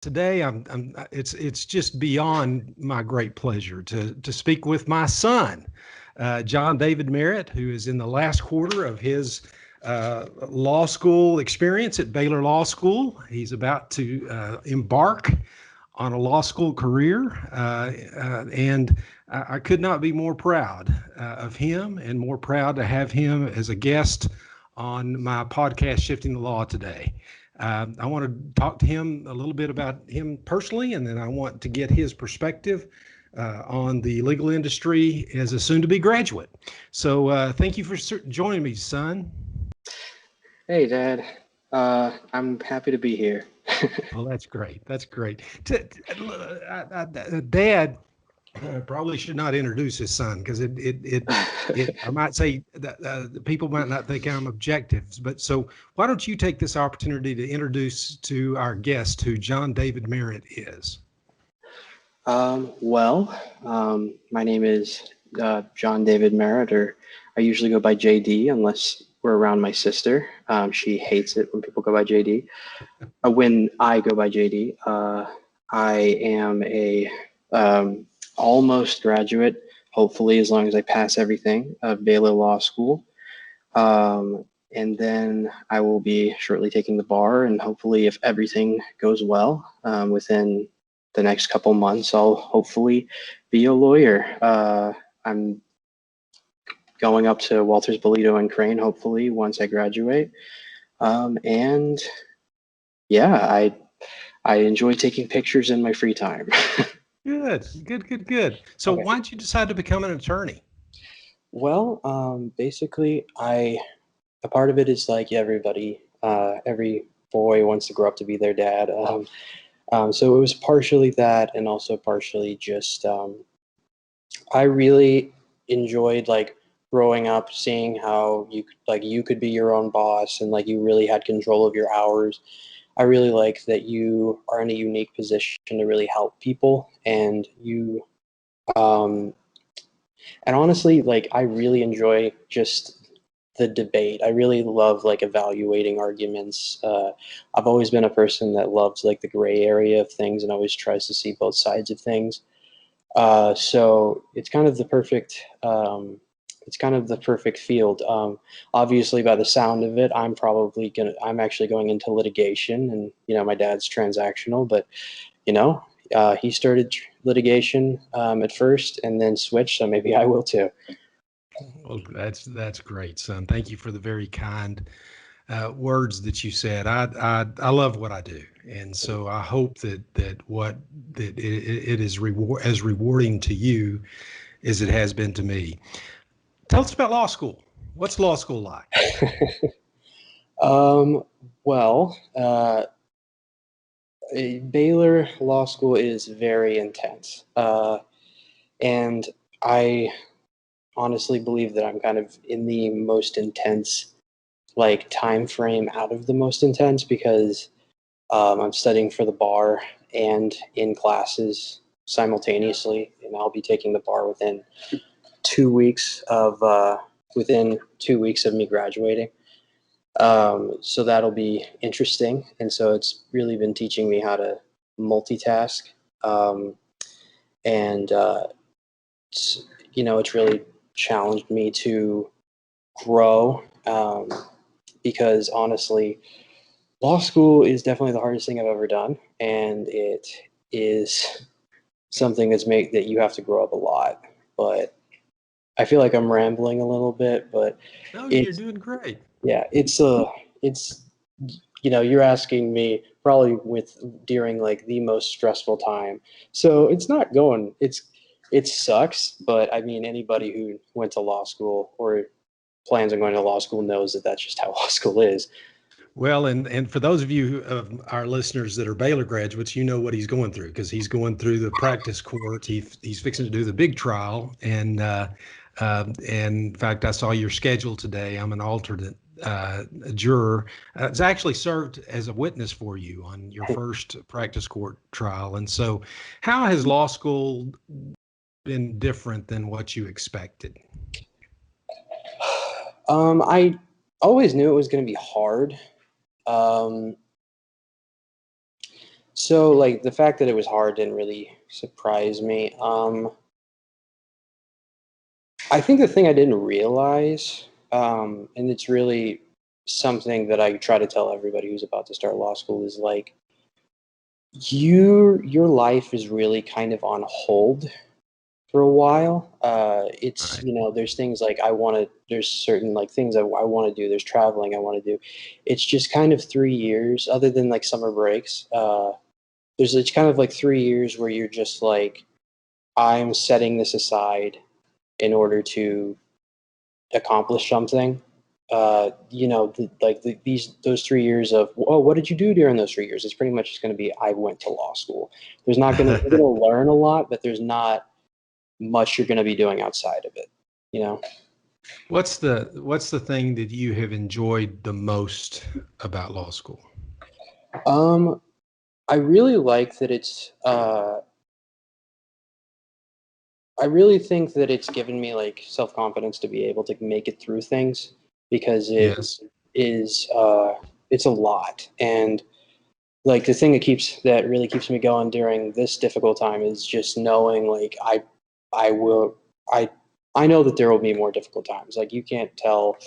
Today, it's just beyond my great pleasure to speak with my son, John David Merritt, who is in the last quarter of his law school experience at Baylor Law School. He's about to embark on a law school career, and I could not be more proud of him and more proud to have him as a guest on my podcast, Shifting the Law, today. I want to talk to him a little bit about him personally, and then I want to get his perspective on the legal industry as a soon-to-be graduate. So thank you for joining me, son. Hey, Dad. I'm happy to be here. Oh, that's great. That's great. Dad probably should not introduce his son because I might say that the people might not think I'm objective, but so why don't you take this opportunity to introduce to our guest who John David Merritt is? My name is John David Merritt, or I usually go by JD unless we're around my sister. She hates it when people go by JD. When I go by JD, I am a almost graduate, hopefully, as long as I pass everything, of Baylor Law School. And then I will be shortly taking the bar, and hopefully, if everything goes well, within the next couple months, I'll hopefully be a lawyer. I'm going up to Walters, Bolito, and Crane, hopefully, once I graduate. And yeah, I enjoy taking pictures in my free time. Good. So Okay. why did you decide to become an attorney? Basically, a part of it is like every boy wants to grow up to be their dad. So it was partially that, and also partially just I really enjoyed like growing up, seeing how you could be your own boss, and like you really had control of your hours. I really like that you are in a unique position to really help people, and you um, and honestly, like I really enjoy just the debate. I really love like evaluating arguments. I've always been a person that loves like the gray area of things and always tries to see both sides of things. So it's kind of the perfect field. Obviously, by the sound of it, I'm actually going into litigation, and my dad's transactional, but he started litigation at first and then switched, so maybe I will too. Well, that's great, son. Thank you for the very kind words that you said. I love what I do, and so I hope that it is as rewarding to you as it has been to me. Tell us about law school. What's law school like? Um, well, Baylor Law School is very intense, and I honestly believe that I'm kind of in the most intense like time frame out of the most intense because I'm studying for the bar and in classes simultaneously, and I'll be taking the bar 2 weeks within 2 weeks of me graduating. So that'll be interesting, and so it's really been teaching me how to multitask, um, and it's really challenged me to grow because honestly, law school is definitely the hardest thing I've ever done, and it is something that you have to grow up a lot. But I feel like I'm rambling a little bit, but No, you're it's doing great. yeah, it's you're asking me probably with during like the most stressful time, so it's not going. It sucks, but I mean anybody who went to law school or plans on going to law school knows that that's just how law school is. Well, and for those of you of our listeners that are Baylor graduates, you know what he's going through because he's going through the practice court. He's fixing to do the big trial, and in fact, I saw your schedule today. I'm an alternate juror. It's actually served as a witness for you on your first practice court trial. And so, how has law school been different than what you expected? I always knew it was going to be hard. Um, So like the fact that it was hard didn't really surprise me. I think the thing I didn't realize, and it's really something that I try to tell everybody who's about to start law school, is like your life is really kind of on hold for a while. It's, Right. you know, there's things like there's certain like things I want to do. There's traveling I want to do. It's just kind of 3 years, other than like summer breaks. It's kind of like 3 years where you're just like, I'm setting this aside in order to accomplish something. Those 3 years of, oh, what did you do during those 3 years? It's pretty much just going to be, I went to law school. You're going to learn a lot, but there's not much you're going to be doing outside of it, you know? What's the thing that you have enjoyed the most about law school? Um, I really like that I really think that it's given me like self-confidence to be able to make it through things, because Yes. is, it's a lot. And like the thing that really keeps me going during this difficult time is just knowing like I will, I, I know that there will be more difficult times. Like you can't tell,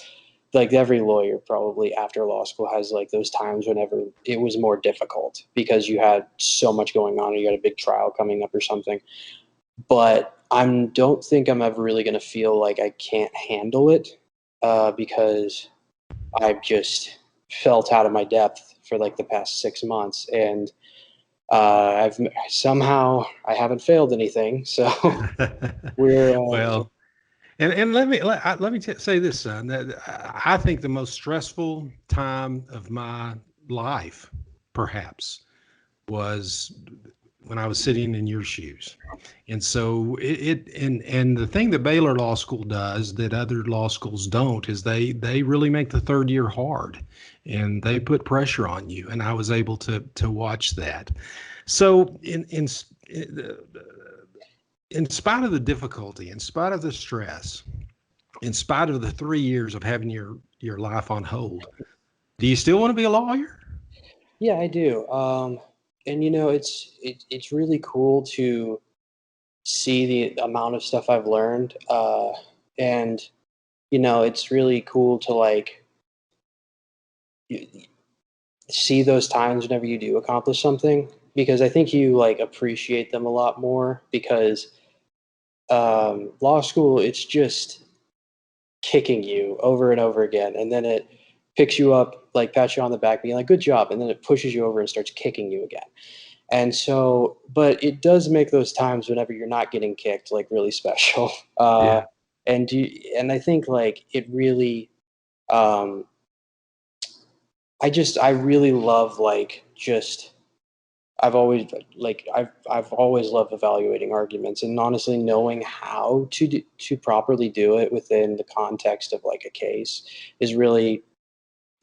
like every lawyer probably after law school has like those times whenever it was more difficult because you had so much going on or you had a big trial coming up or something. But I don't think I'm ever really going to feel like I can't handle it, because I've just felt out of my depth for like the past 6 months, and I've somehow I haven't failed anything. So we're Well, and say this, son. That I think the most stressful time of my life, perhaps, was when I was sitting in your shoes. And so and the thing that Baylor Law School does that other law schools don't is they really make the third year hard, and they put pressure on you. And I was able to watch that. So in spite of the difficulty, in spite of the stress, in spite of the 3 years of having your life on hold, do you still want to be a lawyer? Yeah, I do. And you know, it's really cool to see the amount of stuff I've learned. And you know, it's really cool to like y- see those times whenever you do accomplish something, because I think you like appreciate them a lot more, because law school, it's just kicking you over and over again, and then it picks you up, like pats you on the back, being like, "Good job," and then it pushes you over and starts kicking you again. And so, but it does make those times whenever you're not getting kicked like really special. Yeah. And I think like it really, um, I really love like just I've always loved evaluating arguments, and honestly knowing how to properly do it within the context of like a case is really,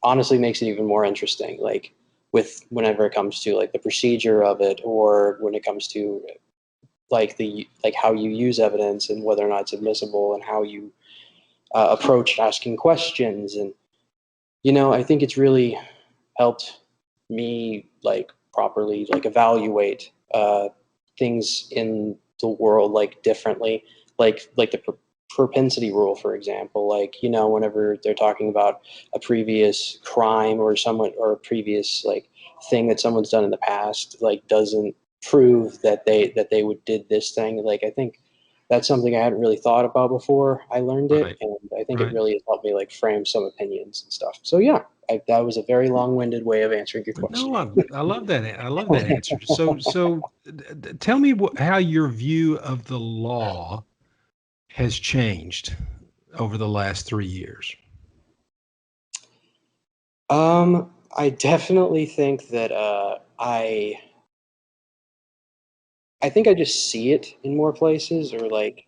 honestly makes it even more interesting, like with whenever it comes to like the procedure of it, or when it comes to like how you use evidence and whether or not it's admissible, and how you approach asking questions. And you know, I think it's really helped me like properly like evaluate things in the world like differently, like the propensity rule, for example. Like, you know, whenever they're talking about a previous crime or someone, or a previous like thing that someone's done in the past, like doesn't prove that they would did this thing. Like I think that's something I hadn't really thought about before I learned it, Right. and I think it Right. really has helped me like frame some opinions and stuff. So yeah, that was a very long-winded way of answering your question. No, I love that. I love that answer. Tell me how your view of the law has changed over the last 3 years. I definitely think that I think I just see it in more places, or like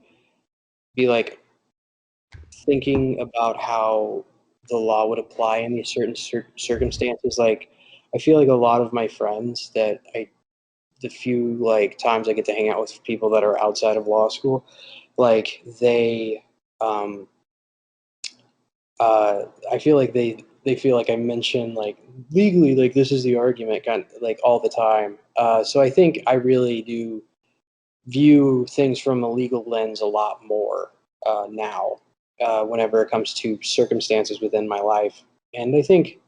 be like thinking about how the law would apply in these certain circumstances. Like I feel like a lot of my friends that the few like times I get to hang out with people that are outside of law school, like um, I feel like they feel like I mention like legally like this is the argument kind of, like all the time. So I think I really do view things from a legal lens a lot more now, whenever it comes to circumstances within my life. And I think,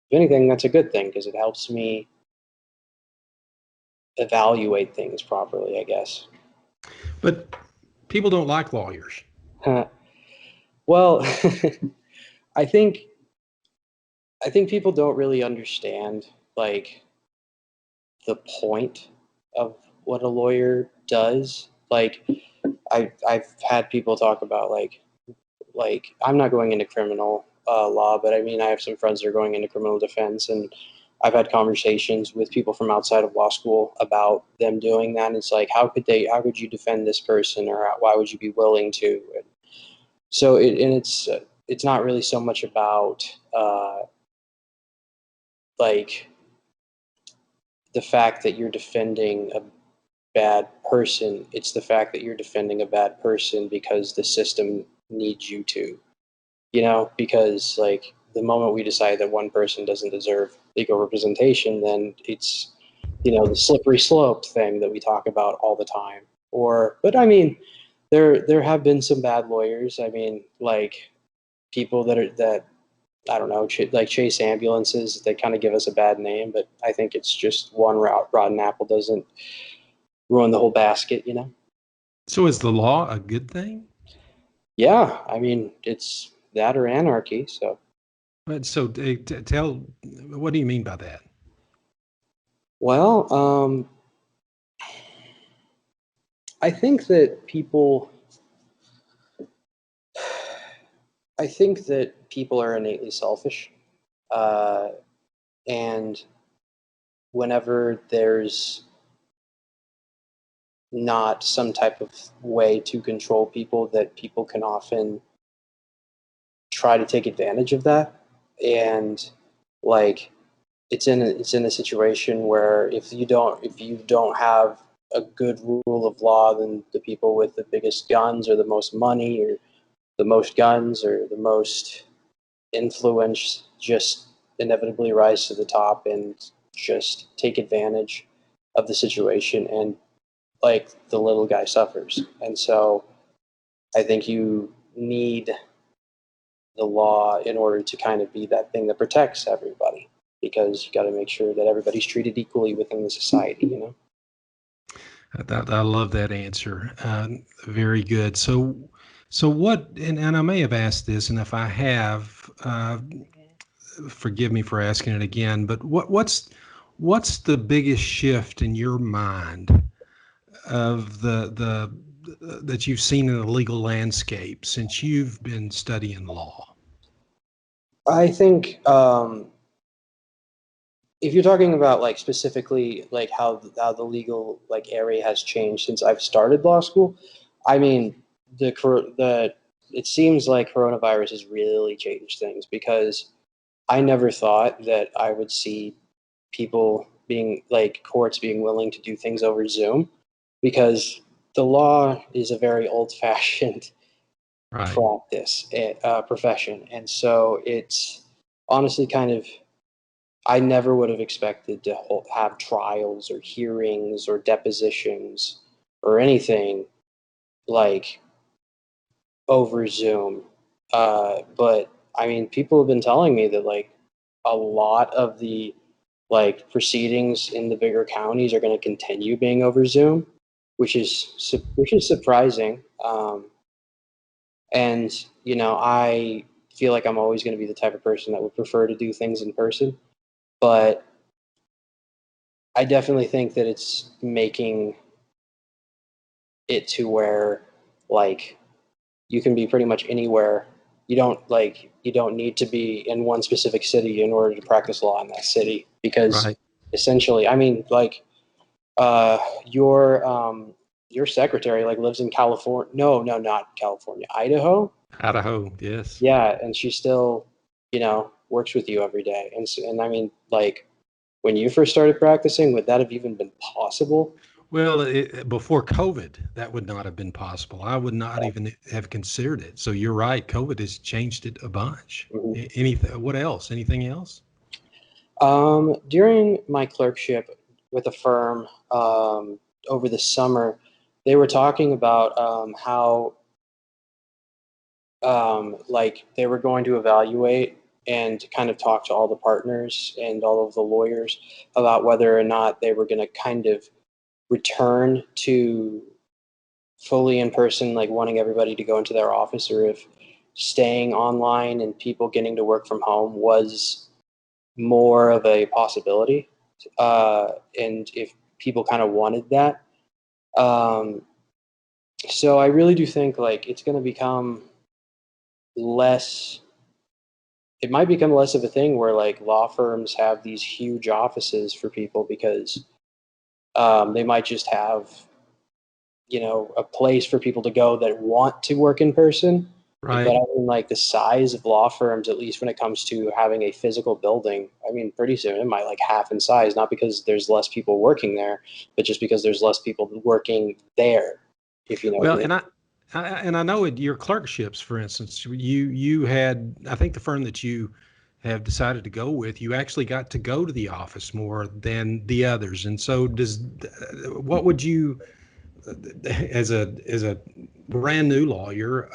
if anything, that's a good thing because it helps me evaluate things properly, I guess. But people don't like lawyers. Well, I think I think people don't really understand like the point of what a lawyer does. Like I've had people talk about like I'm not going into criminal law, but I mean I have some friends that are going into criminal defense, and I've had conversations with people from outside of law school about them doing that. And it's like, how could you defend this person, or why would you be willing to? And so it's not really so much about like the fact that you're defending a bad person. It's the fact that you're defending a bad person because the system needs you to, because like the moment we decide that one person doesn't deserve legal representation, then it's, the slippery slope thing that we talk about all the time. But I mean, there have been some bad lawyers. I mean, like people that I don't know, like chase ambulances. They kind of give us a bad name, but I think it's just one rotten apple doesn't ruin the whole basket. So is the law a good thing? Yeah, I mean, it's that or anarchy. So, But so tell, what do you mean by that? well, I think that people are innately selfish, uh, and whenever there's not some type of way to control people, that people can often try to take advantage of that. And like it's in a situation where if you don't have a good rule of law, then the people with the biggest guns or the most money or the most guns or the most influence just inevitably rise to the top and just take advantage of the situation, and like the little guy suffers. And so I think you need the law in order to kind of be that thing that protects everybody, because you got to make sure that everybody's treated equally within the society. I love that answer. Very good. So what? And I may have asked this, and if I have, forgive me for asking it again. But what's the biggest shift in your mind of the that you've seen in the legal landscape since you've been studying law? I think if you're talking about like specifically like how the legal like area has changed since I've started law school, I mean the it seems like coronavirus has really changed things, because I never thought that I would see people being like courts being willing to do things over Zoom, because the law is a very old-fashioned Right. practice, profession, and so it's honestly kind of, I never would have expected to have trials or hearings or depositions or anything like over Zoom. But I mean, people have been telling me that like a lot of the like proceedings in the bigger counties are going to continue being over Zoom, which is surprising. And I feel like I'm always going to be the type of person that would prefer to do things in person, but I definitely think that it's making it to where like you can be pretty much anywhere. You don't need to be in one specific city in order to practice law in that city, because Right. essentially, I mean, like uh, your your secretary like lives in California. No, no, not California, Idaho. Idaho. Yes. Yeah, and she still, works with you every day. And I mean, like when you first started practicing, would that have even been possible? Well, before COVID, that would not have been possible. I would not even have considered it. So you're right. COVID has changed it a bunch. Mhm. Anything? What else? Anything else? During my clerkship, with a firm over the summer. They were talking about how like they were going to evaluate and kind of talk to all the partners and all of the lawyers about whether or not they were going to kind of return to fully in person, like wanting everybody to go into their office, or if staying online and people getting to work from home was more of a possibility. And if people kind of wanted that. Um, so I really do think like it's going to become less, it might become less of a thing where like law firms have these huge offices for people because they might just have, you know, a place for people to go that want to work in person. But Right. I mean, like the size of law firms, at least when it comes to having a physical building, I mean, pretty soon it might like half in size, not because there's less people working there, but just because there's less people working there, if you know what I Well, mean. and I know at your clerkships, for instance, you had, I think the firm that you have decided to go with, you actually got to go to the office more than the others. And so what would you, as a brand new lawyer,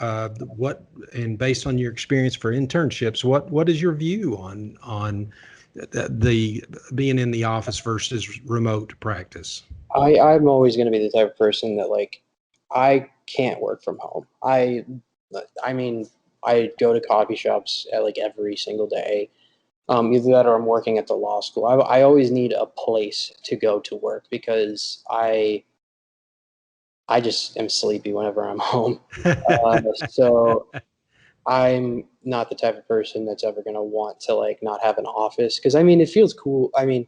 what, and based on your experience for internships, what is your view on the being in the office versus remote practice? I'm always going to be the type of person that like I can't work from home. I mean, I go to coffee shops at like every single day. Either that or I'm working at the law school. I always need a place to go to work because I just am sleepy whenever I'm home. So I'm not the type of person that's ever going to want to like not have an office because I mean it feels cool. I mean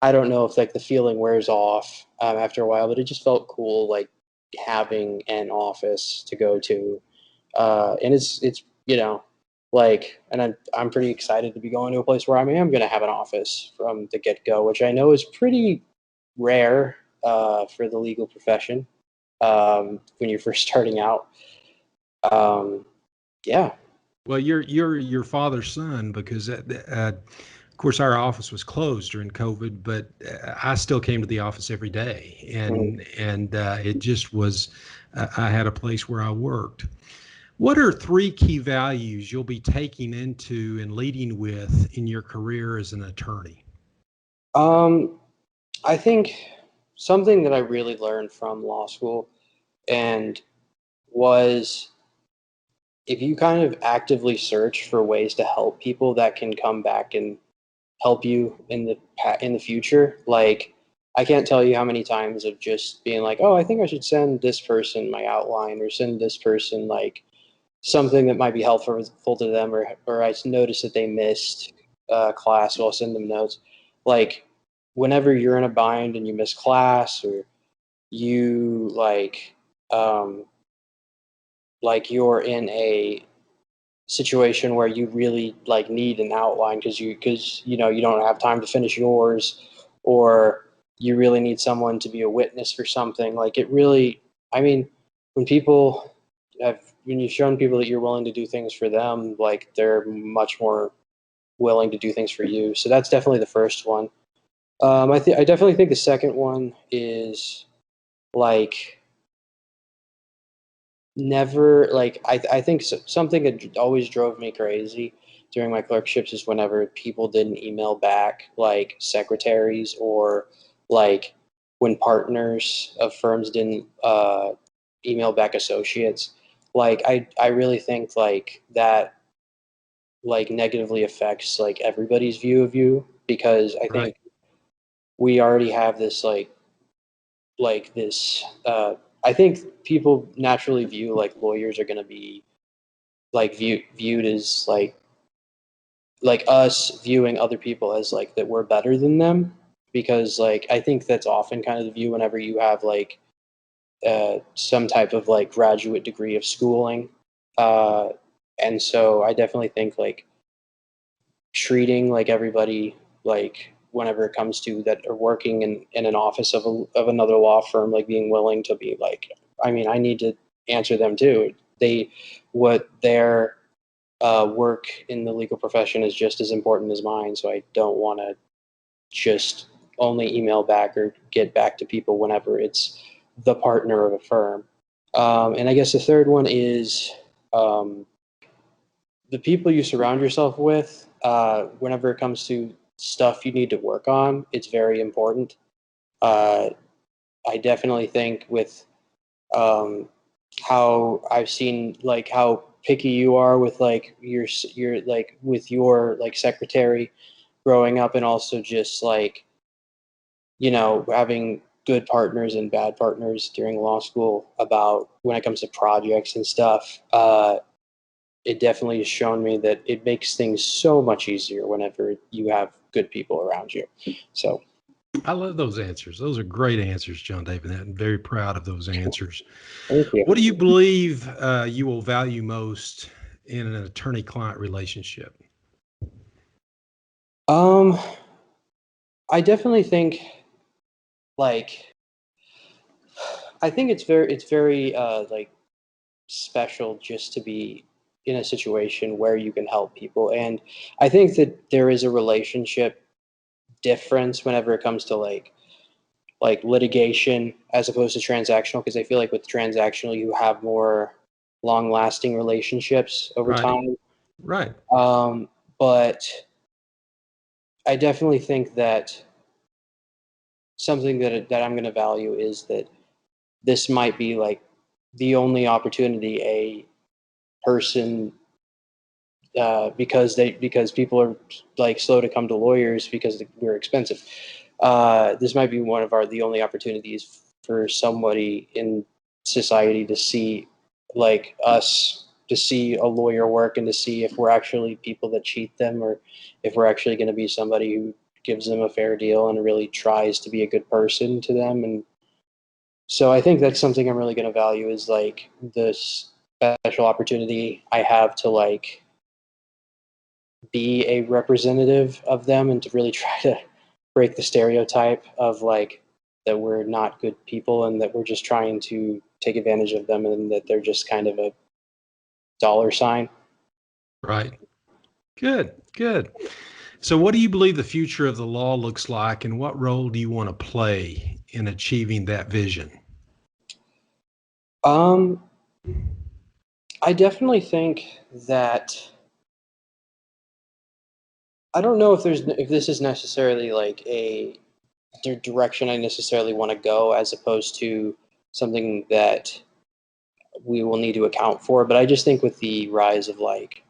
I don't know if like the feeling wears off after a while, but it just felt cool like having an office to go to, and it's you know like, and I'm pretty excited to be going to a place where I am going to have an office from the get go, which I know is pretty rare for the legal profession when you're first starting out. Um, yeah. Well, you're your father's son because, of course, our office was closed during COVID, but I still came to the office every day, Mhm. and it just was. I had a place where I worked. What are three key values you'll be taking into and leading with in your career as an attorney? Um, I think something that I really learned from law school and was if you kind of actively search for ways to help people that can come back and help you in the future, like I can't tell you how many times of just being like, oh, I think I should send this person my outline or send this person like something that might be helpful to them, or I noticed that they missed class, so I'll send them notes. Like whenever you're in a bind and you miss class, or you um, like you're in a situation where you really like need an outline because you know you don't have time to finish yours, or you really need someone to be a witness for something, like it really, I mean, when people when you've shown people that you're willing to do things for them, like they're much more willing to do things for you. So that's definitely the first one. I definitely think the second one is like never like I think something that always drove me crazy during my clerkships is whenever people didn't email back like secretaries, or like when partners of firms didn't email back associates. Like I really think like that like negatively affects like everybody's view of you, because I Right. think we already have this this I think people naturally view like lawyers are going to be like viewed as like us viewing other people as like that we're better than them, because like I think that's often kind of the view whenever you have like some type of like graduate degree of schooling, uh, and so I definitely think like treating like everybody like whenever it comes to that are working in an office of another law firm, like being willing to be like, I mean, I need to answer them too. They what their work in the legal profession is just as important as mine, so I don't want to just only email back or get back to people whenever it's the partner of a firm. And I guess the third one is the people you surround yourself with. Whenever it comes to stuff you need to work on, it's very important. Uh, I definitely think with how I've seen like how picky you are with like your like with your like secretary growing up, and also just like having good partners and bad partners during law school about when it comes to projects and stuff. It definitely has shown me that it makes things so much easier whenever you have good people around you. So I love those answers. Those are great answers, John David. I'm very proud of those answers. thank you. What do you believe you will value most in an attorney-client relationship? Um, I definitely think like I think it's very like special just to be in a situation where you can help people. And I think that there is a relationship difference whenever it comes to like litigation as opposed to transactional, because I feel like with transactional you have more long lasting relationships over Right. time. Right. But I definitely think that something that I'm going to value is that this might be like the only opportunity a person because people are like slow to come to lawyers because we're expensive. This might be one of the only opportunities for somebody in society to see like us, to see a lawyer work and to see if we're actually people that cheat them, or if we're actually going to be somebody who gives them a fair deal and really tries to be a good person to them. And so I think that's something I'm really going to value, is like this special opportunity I have to like be a representative of them and to really try to break the stereotype of like that we're not good people and that we're just trying to take advantage of them and that they're just kind of a dollar sign. Right. Good. Good. So, what do you believe the future of the law looks like, and what role do you want to play in achieving that vision? Um, I definitely think that I don't know if this is necessarily like a direction I necessarily want to go, as opposed to something that we will need to account for. But I just think with the rise of like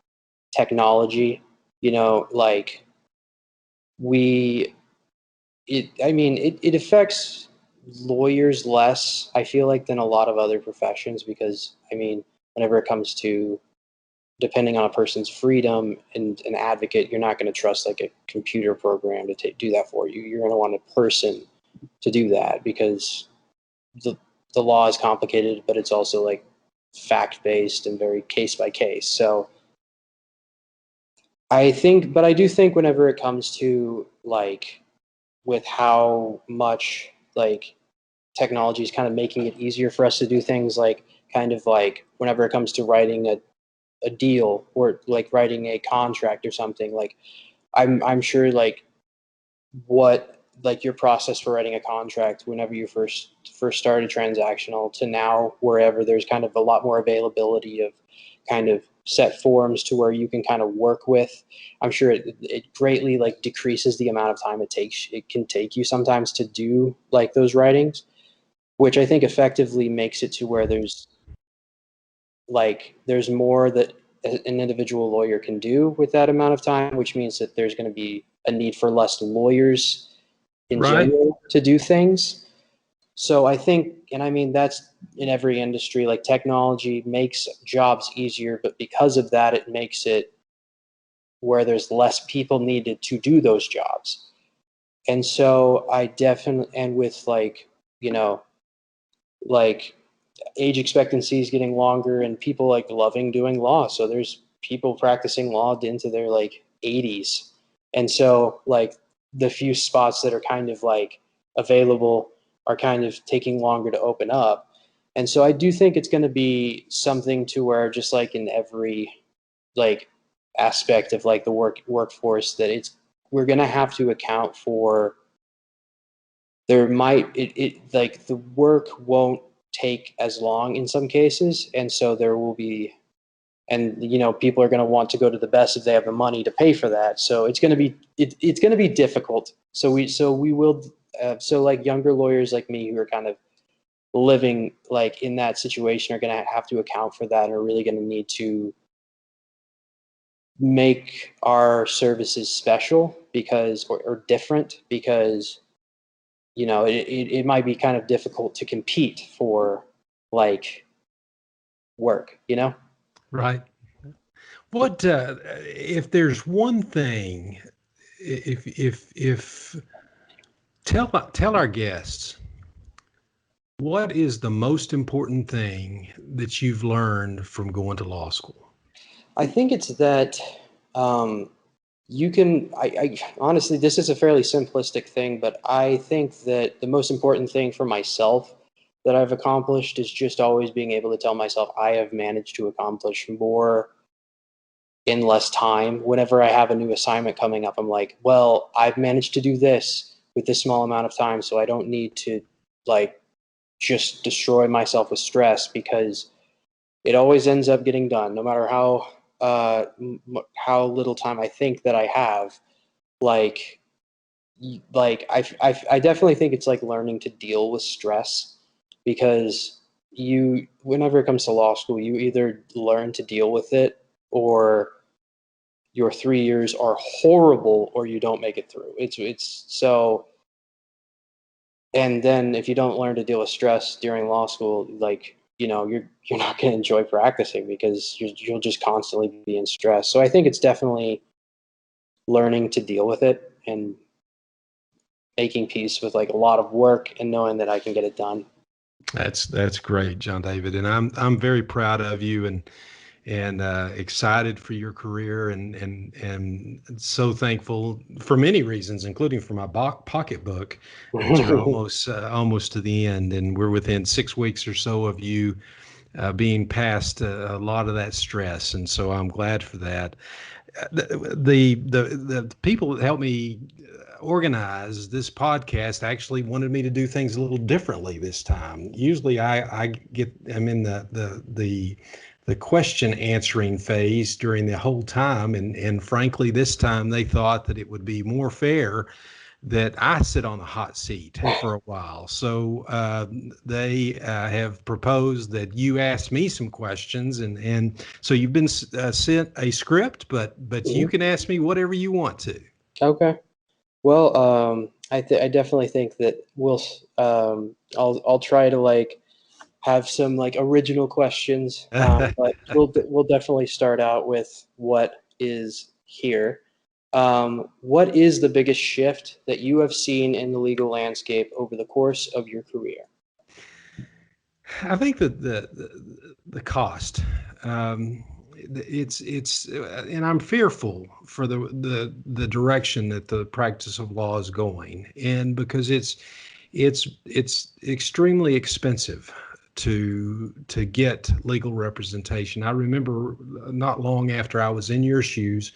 technology, like we I mean it affects lawyers less, I feel like, than a lot of other professions, because I mean whenever it comes to depending on a person's freedom and an advocate, you're not going to trust like a computer program to do that for you. You're going to want a person to do that, because the the law is complicated, but it's also like fact based and very case by case. So but I do think whenever it comes to like with how much like technology is kind of making it easier for us to do things, like kind of like whenever it comes to writing a deal or like writing a contract or something, like I'm sure like what like your process for writing a contract whenever you first started transactional to now, wherever there's kind of a lot more availability of kind of set forms to where you can kind of work with. I'm sure it greatly like decreases the amount of time it can take you sometimes to do like those writings, which I think effectively makes it to where there's more that an individual lawyer can do with that amount of time, which means that there's going to be a need for less lawyers in Right. general to do things. So I think, and I mean, that's in every industry, like technology makes jobs easier, but because of that, it makes it where there's less people needed to do those jobs. And so I definitely, and with like, you know, like age expectancy is getting longer and people like loving doing law. So there's people practicing law into their like 80s. And so like the few spots that are kind of like available are kind of taking longer to open up. And so I do think it's going to be something to where just like in every like aspect of like the workforce, that we're going to have to account for there might like the work won't take as long in some cases, and so there will be, and people are going to want to go to the best if they have the money to pay for that. So it's going to be it's going to be difficult. So we will so like younger lawyers like me who are kind of living like in that situation are going to have to account for that and are really going to need to make our services special because or different because it might be kind of difficult to compete for like work. Right. What if there's one thing, if tell our guests, what is the most important thing that you've learned from going to law school? I think it's that you can, I honestly, this is a fairly simplistic thing, but I think that the most important thing for myself that I've accomplished is just always being able to tell myself I have managed to accomplish more in less time. Whenever I have a new assignment coming up, I'm like, well, I've managed to do this with this small amount of time, so I don't need to like just destroy myself with stress because it always ends up getting done, no matter how little time I think that I have. Like, I definitely think it's like learning to deal with stress because whenever it comes to law school, you either learn to deal with it or your 3 years are horrible or you don't make it through. It's so, and then if you don't learn to deal with stress during law school, like, you're not going to enjoy practicing because you'll just constantly be in stress. So I think it's definitely learning to deal with it and making peace with like a lot of work and knowing that I can get it done. That's great, John David, and I'm very proud of you and excited for your career and so thankful for many reasons, including for my pocketbook that you're almost to the end, and we're within 6 weeks or so of you being past a lot of that stress, and so I'm glad for that. The people that helped me organize this podcast actually wanted me to do things a little differently this time. Usually I'm in the question answering phase during the whole time, and frankly this time they thought that it would be more fair that I sit on the hot seat for a while. So they have proposed that you ask me some questions, and so you've been sent a script, but you Mhm. can ask me whatever you want to. Okay. Well, I definitely think that I'll try to like have some like original questions, but we'll definitely start out with what is here. What is the biggest shift that you have seen in the legal landscape over the course of your career? I think that the cost, and I'm fearful for the direction that the practice of law is going, and because it's extremely expensive to get legal representation. I remember not long after I was in your shoes,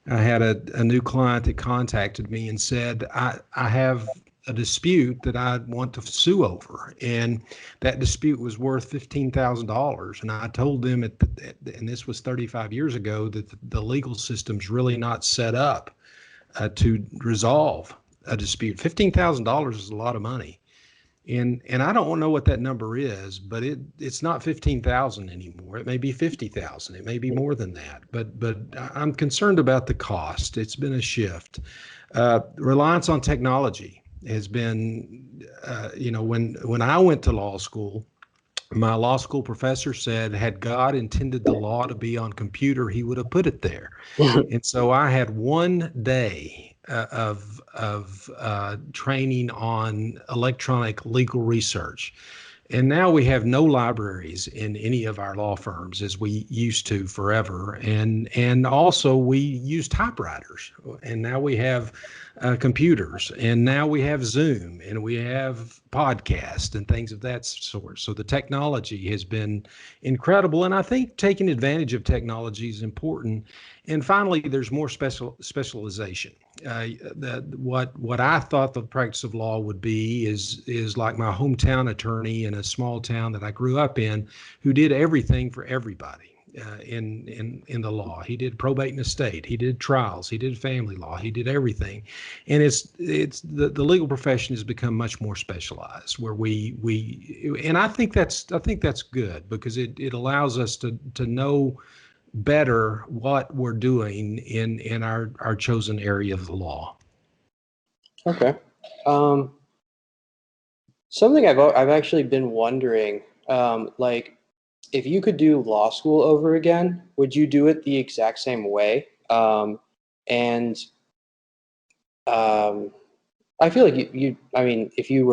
I had a new client that contacted me and said, I have a dispute that I want to sue over. And that dispute was worth $15,000. And I told them, and this was 35 years ago, that the legal system's really not set up to resolve a dispute. $15,000 is a lot of money. And I don't know what that number is, but it's not 15,000 anymore. It may be 50,000. It may be more than that. But I'm concerned about the cost. It's been a shift. Reliance on technology has been, when I went to law school, my law school professor said, had God intended the law to be on computer, he would have put it there. And so I had one day of training on electronic legal research. And now we have no libraries in any of our law firms as we used to forever. And also we use typewriters. And now we have computers. And now we have Zoom and we have podcasts and things of that sort. So the technology has been incredible. And I think taking advantage of technology is important. And finally, there's more specialization. What I thought the practice of law would be is like my hometown attorney in a small town that I grew up in, who did everything for everybody in the law. He did probate and estate. He did trials. He did family law. He did everything, and it's the legal profession has become much more specialized. Where and I think that's good, because it allows us to know better what we're doing in our chosen area of the law. Okay. Something I've actually been wondering, like, if you could do law school over again, would you do it the exact same way? And I feel like I mean, if you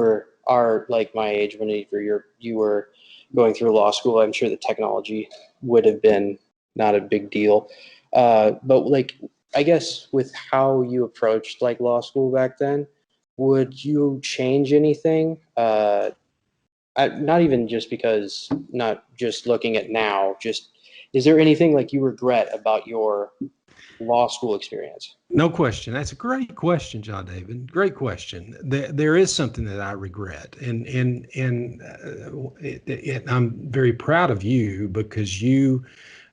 are like my age when you were going through law school, I'm sure the technology would have been not a big deal. But like, I guess with how you approached like law school back then, would you change anything? Not even just because, not just looking at now, just, is there anything like you regret about your law school experience? No question. That's a great question, John David. Great question. There is something that I regret, and I'm very proud of you, because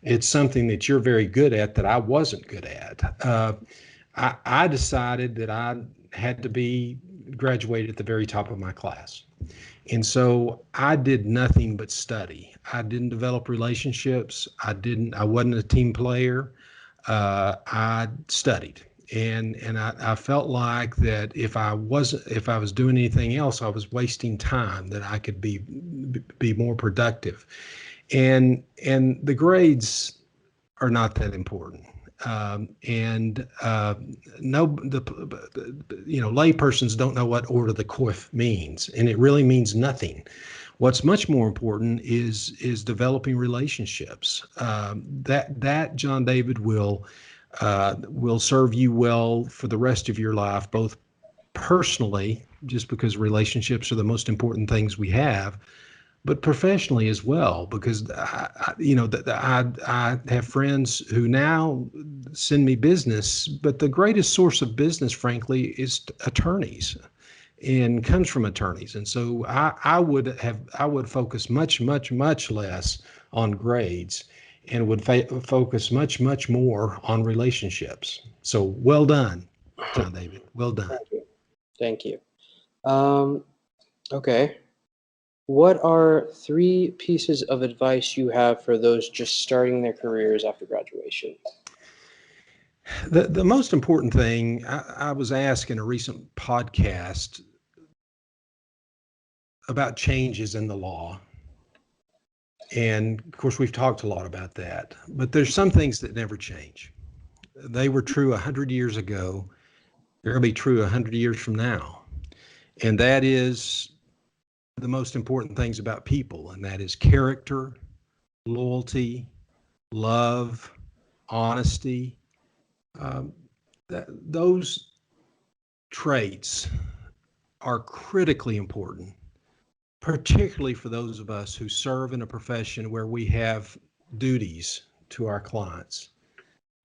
it's something that you're very good at that I wasn't good at. I decided that I had to be graduated at the very top of my class. And so I did nothing but study. I didn't develop relationships. I wasn't a team player. I studied. And I felt like that if I was doing anything else, I was wasting time, that I could be more productive. And the grades are not that important. Laypersons don't know what order the coif means, and it really means nothing. What's much more important is developing relationships. That John David will serve you well for the rest of your life, both personally, just because relationships are the most important things we have, but professionally as well, because I have friends who now send me business, but the greatest source of business, frankly, is attorneys, and comes from attorneys. And so I would focus much less on grades, and would focus much more on relationships. So well done, John David. Well done. Thank you. Okay. What are 3 pieces of advice you have for those just starting their careers after graduation? The most important thing, I was asked in a recent podcast about changes in the law. And of course, we've talked a lot about that, but there's some things that never change. They were true 100 years ago. They're going to be true 100 years from now. And that is the most important things about people, and that is character, loyalty, love, honesty. Those traits are critically important, particularly for those of us who serve in a profession where we have duties to our clients.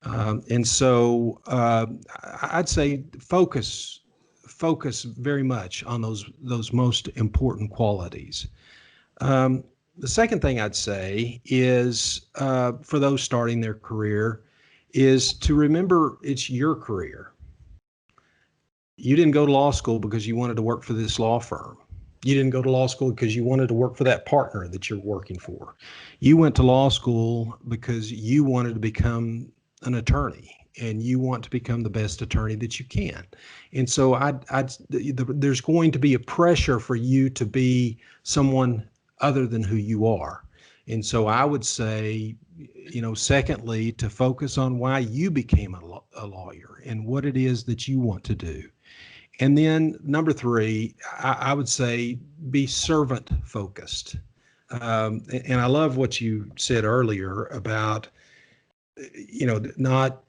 And so I'd say focus very much on those most important qualities. The second thing I'd say is for those starting their career is to remember it's your career. You didn't go to law school because you wanted to work for this law firm. You didn't go to law school because you wanted to work for that partner that you're working for. You went to law school because you wanted to become an attorney, and you want to become the best attorney that you can. And so there's going to be a pressure for you to be someone other than who you are. And so I would say, secondly, to focus on why you became a lawyer and what it is that you want to do. And then number 3, I would say be servant focused. And I love what you said earlier about, not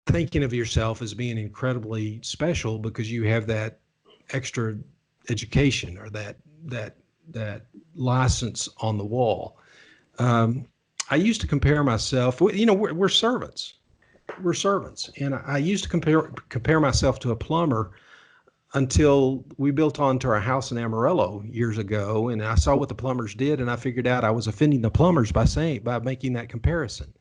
thinking of yourself as being incredibly special because you have that extra education or that license on the wall. I used to compare myself, we're servants. we're servants. And I used to compare myself to a plumber until we built onto our house in Amarillo years ago, and I saw what the plumbers did, and I figured out I was offending the plumbers by making that comparison.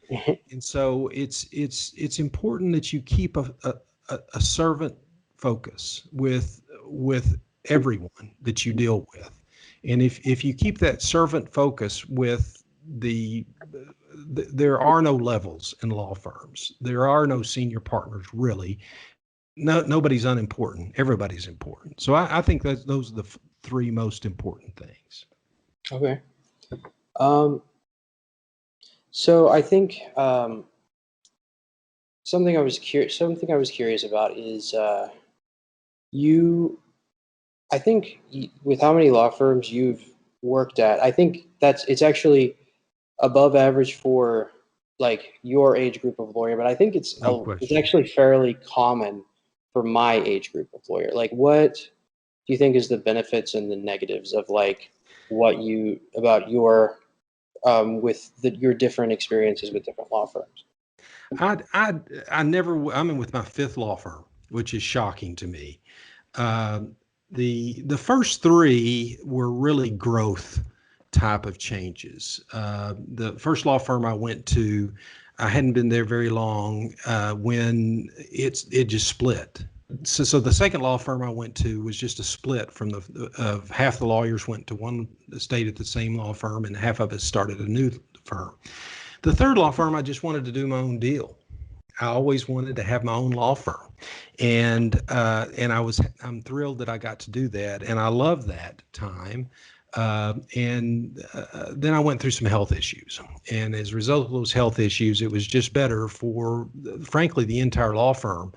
And so it's important that you keep a servant focus with everyone that you deal with. And if you keep that servant focus with there are no levels in law firms. There are no senior partners, really. No, nobody's unimportant. Everybody's important. So I think that those are the three most important things. Okay. So I think something I was curious about is you. I think with how many law firms you've worked at, I think it's actually above average for like your age group of lawyer, but I think it's No it's question. actually fairly common for my age group of lawyer. Like, what do you think is the benefits and the negatives of like about your your different experiences with different law firms? I'm in with my fifth law firm, which is shocking to me. Um, the first three were really growth type of changes. The first law firm I went to, I hadn't been there very long when it just split. So the second law firm I went to was just a split from of half the lawyers went to one stayed at the same law firm and half of us started a new firm. The third law firm, I just wanted to do my own deal. I always wanted to have my own law firm, and I'm thrilled that I got to do that, and I love that time. Then I went through some health issues, and as a result of those health issues, it was just better for, frankly, the entire law firm,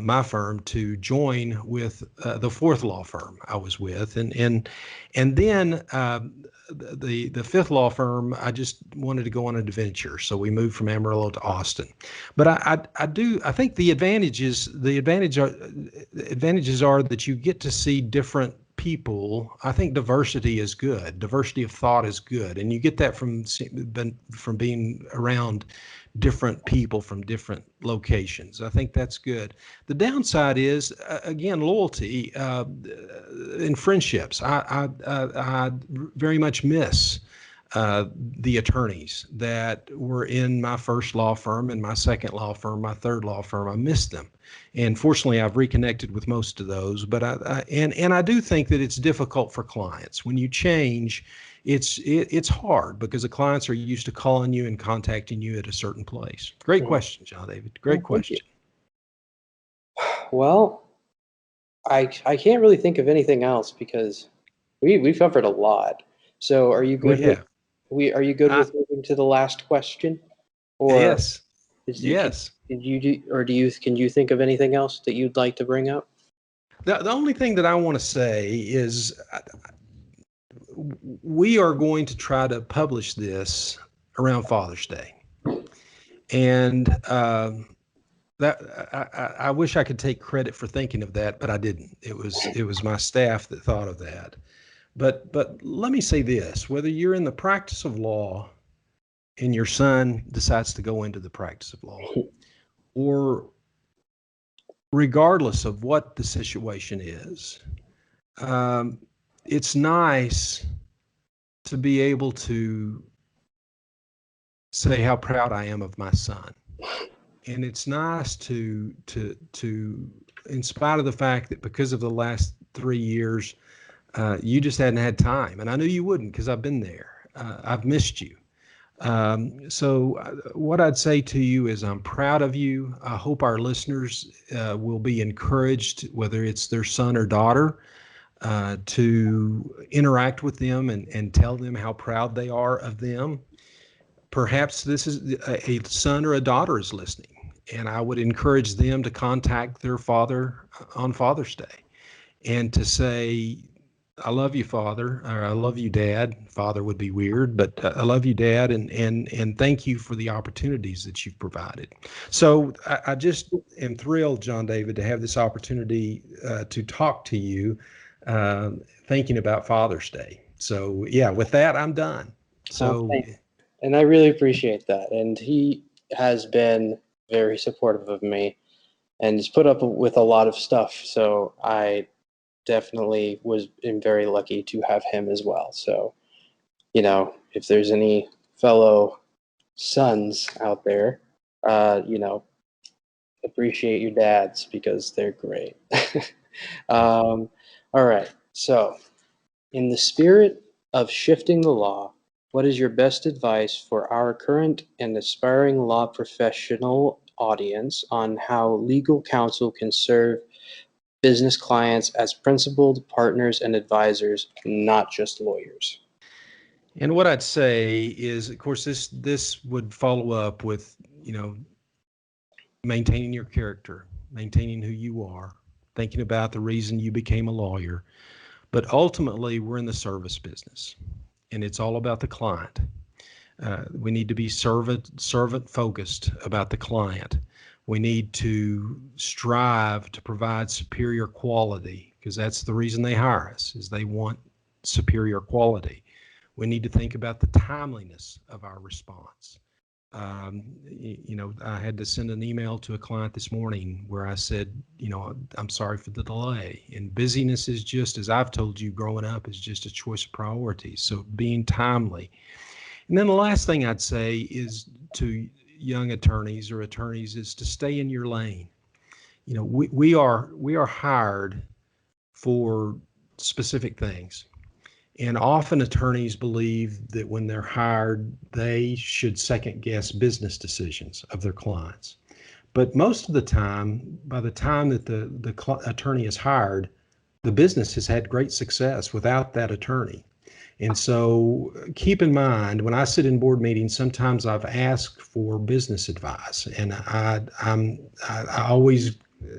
my firm, to join with the fourth law firm I was with, and then the fifth law firm, I just wanted to go on an adventure, so we moved from Amarillo to Austin. But I think the advantages are that you get to see different people. I think diversity is good. Diversity of thought is good, and you get that from being around different people from different locations. I think that's good. The downside is, again, loyalty and friendships. I very much miss the attorneys that were in my first law firm and my second law firm, my third law firm. I miss them. And fortunately, I've reconnected with most of those. But I do think that it's difficult for clients when you change. It's hard because the clients are used to calling you and contacting you at a certain place. Great Mhm. question, John David. Great Well, thank you. question. Well, I can't really think of anything else because we've covered a lot. So are you We good with have. we are you good I, with moving to the last question? Or yes. is you Yes. did you do or do you can you think of anything else that you'd like to bring up? The only thing that I want to say is we are going to try to publish this around Father's Day. And that I wish I could take credit for thinking of that, but I didn't. It was my staff that thought of that. But let me say this: whether you're in the practice of law and your son decides to go into the practice of law, or regardless of what the situation is, um, it's nice to be able to say how proud I am of my son. And it's nice in spite of the fact that because of the last 3 years, you just hadn't had time. And I knew you wouldn't because I've been there. I've missed you. What I'd say to you is I'm proud of you. I hope our listeners will be encouraged, whether it's their son or daughter, to interact with them and tell them how proud they are of them. Perhaps this is a son or a daughter is listening, and I would encourage them to contact their father on Father's Day and to say, I love you, Father, or I love you, Dad. Father would be weird, but I love you, Dad, and thank you for the opportunities that you've provided. So I just am thrilled, John David, to have this opportunity to talk to you, thinking about Father's Day. So yeah, with that, I'm done. Oh, So thank And I really appreciate that. And he has been very supportive of me and has put up with a lot of stuff. So I definitely am very lucky to have him as well. So, you know, if there's any fellow sons out there, you know, appreciate your dads because they're great. All right. So, in the spirit of shifting the law, what is your best advice for our current and aspiring law professional audience on how legal counsel can serve business clients as principal partners and advisors, not just lawyers? And what I'd say is, of course, this would follow up with, you know, maintaining your character, maintaining who you are, thinking about the reason you became a lawyer. But ultimately, we're in the service business, and it's all about the client. We need to be servant focused about the client. We need to strive to provide superior quality, because that's the reason they hire us, is they want superior quality. We need to think about the timeliness of our response. You know, I had to send an email to a client this morning where I said, you know, I'm sorry for the delay. And busyness is just, as I've told you growing up, is just a choice of priorities. So being timely. And then the last thing I'd say is to young attorneys or attorneys is to stay in your lane. You know, we are hired for specific things. And often attorneys believe that when they're hired, they should second guess business decisions of their clients. But most of the time, by the time that the attorney is hired, the business has had great success without that attorney. And so keep in mind, when I sit in board meetings, sometimes I've asked for business advice, and I always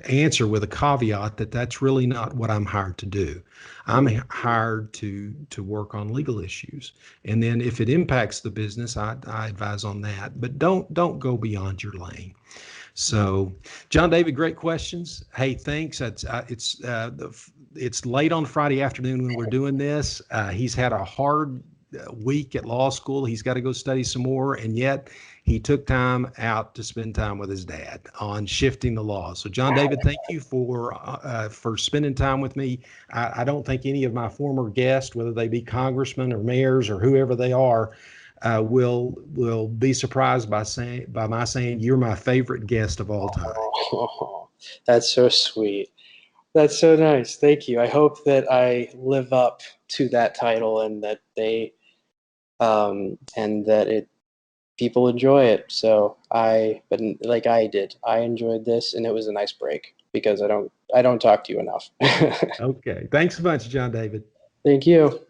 answer with a caveat that that's really not what I'm hired to do. I'm hired to work on legal issues, and then if it impacts the business, I advise on that. But don't go beyond your lane. So, John David, great questions. Hey, thanks. It's late on Friday afternoon when we're doing this. He's had a hard week at law school. He's got to go study some more, and yet he took time out to spend time with his dad on shifting the law. So, John David, thank you for spending time with me. I don't think any of my former guests, whether they be congressmen or mayors or whoever they are, will be surprised by my saying you're my favorite guest of all time. Oh, that's so sweet. That's so nice. Thank you. I hope that I live up to that title and that and that people enjoy it. But like I did, I enjoyed this and it was a nice break because I don't talk to you enough. Okay. Thanks so much, John David. Thank you.